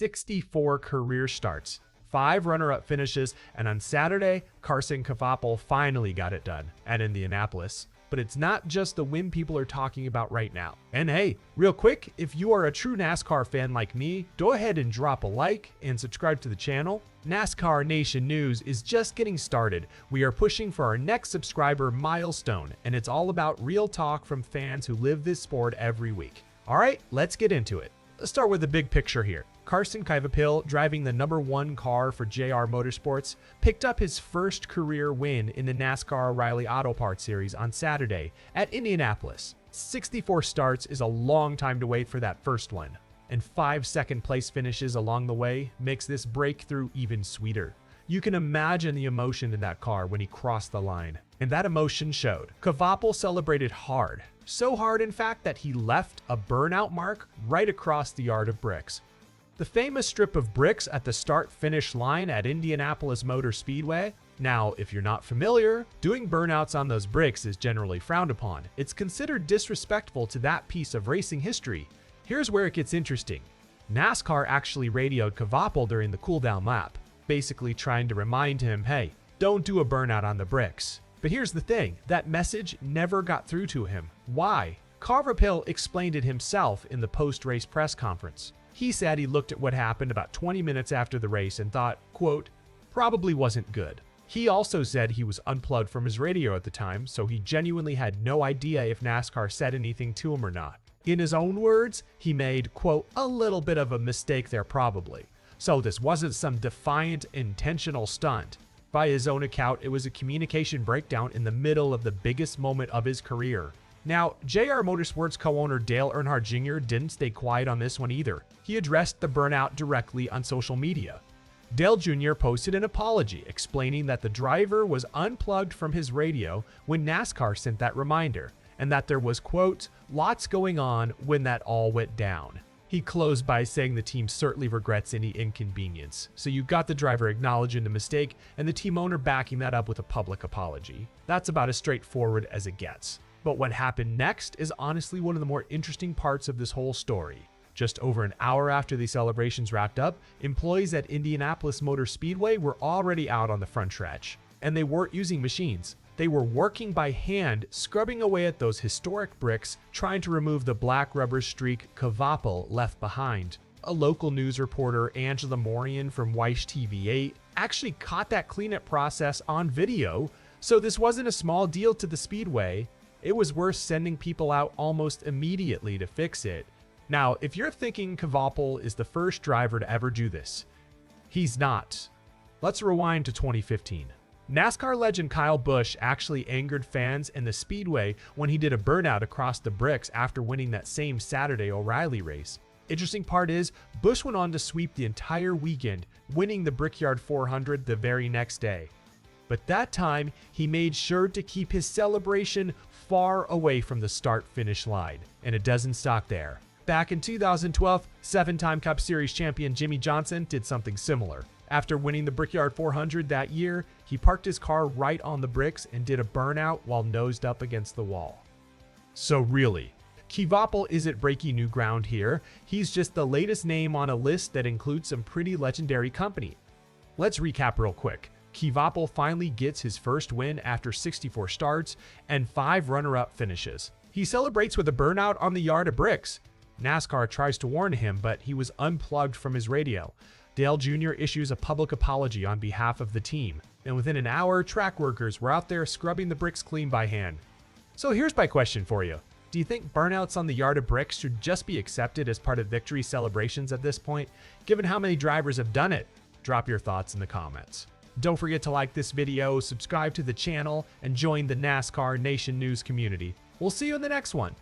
64 career starts, 5 runner-up finishes, and on Saturday, Carson Kvapil finally got it done at Indianapolis. But it's not just the win people are talking about right now. And hey, real quick, if you are a true NASCAR fan like me, go ahead and drop a like and subscribe to the channel. NASCAR Nation News is just getting started. We are pushing for our next subscriber milestone, and it's all about real talk from fans who live this sport every week. All right, let's get into it. Let's start with the big picture here. Carson Kvapil, driving the #1 car for JR Motorsports, picked up his first career win in the NASCAR O'Reilly Auto Parts Series on Saturday at Indianapolis. 64 starts is a long time to wait for that first one, and 5 second-place finishes along the way makes this breakthrough even sweeter. You can imagine the emotion in that car when he crossed the line, and that emotion showed. Kvapil celebrated hard, so hard in fact that he left a burnout mark right across the yard of bricks. The famous strip of bricks at the start-finish line at Indianapolis Motor Speedway. Now, if you're not familiar, doing burnouts on those bricks is generally frowned upon. It's considered disrespectful to that piece of racing history. Here's where it gets interesting. NASCAR actually radioed Kvapil during the cooldown lap, basically trying to remind him, hey, don't do a burnout on the bricks. But here's the thing, that message never got through to him. Why? Kvapil explained it himself in the post-race press conference. He said he looked at what happened about 20 minutes after the race and thought, quote, probably wasn't good. He also said he was unplugged from his radio at the time, so he genuinely had no idea if NASCAR said anything to him or not. In his own words, he made, quote, a little bit of a mistake there probably. So this wasn't some defiant, intentional stunt. By his own account, it was a communication breakdown in the middle of the biggest moment of his career. Now, JR Motorsports co-owner Dale Earnhardt Jr. didn't stay quiet on this one either. He addressed the burnout directly on social media. Dale Jr. posted an apology explaining that the driver was unplugged from his radio when NASCAR sent that reminder, and that there was, quote, lots going on when that all went down. He closed by saying the team certainly regrets any inconvenience. So you got the driver acknowledging the mistake and the team owner backing that up with a public apology. That's about as straightforward as it gets. But what happened next is honestly one of the more interesting parts of this whole story. Just over an hour after the celebrations wrapped up, employees at Indianapolis Motor Speedway were already out on the front stretch. And they weren't using machines. They were working by hand, scrubbing away at those historic bricks, trying to remove the black rubber streak Kvapil left behind. A local news reporter, Angela Morian from Weish TV8, actually caught that cleanup process on video, so this wasn't a small deal to the Speedway. It was worth sending people out almost immediately to fix it. Now, if you're thinking Kvapil is the first driver to ever do this, he's not. Let's rewind to 2015. NASCAR legend Kyle Busch actually angered fans in the Speedway when he did a burnout across the bricks after winning that same Saturday O'Reilly race. Interesting part is, Busch went on to sweep the entire weekend, winning the Brickyard 400 the very next day. But that time, he made sure to keep his celebration far away from the start-finish line, and it doesn't stop there. Back in 2012, 7-time Cup Series champion Jimmie Johnson did something similar. After winning the Brickyard 400 that year, he parked his car right on the bricks and did a burnout while nosed up against the wall. So really, Kvapil isn't breaking new ground here. He's just the latest name on a list that includes some pretty legendary company. Let's recap real quick. Kvapil finally gets his first win after 64 starts and 5 runner-up finishes. He celebrates with a burnout on the yard of bricks. NASCAR tries to warn him, but he was unplugged from his radio. Dale Jr. issues a public apology on behalf of the team, and within an hour, track workers were out there scrubbing the bricks clean by hand. So here's my question for you. Do you think burnouts on the yard of bricks should just be accepted as part of victory celebrations at this point, given how many drivers have done it? Drop your thoughts in the comments. Don't forget to like this video, subscribe to the channel, and join the NASCAR Nation News community. We'll see you in the next one.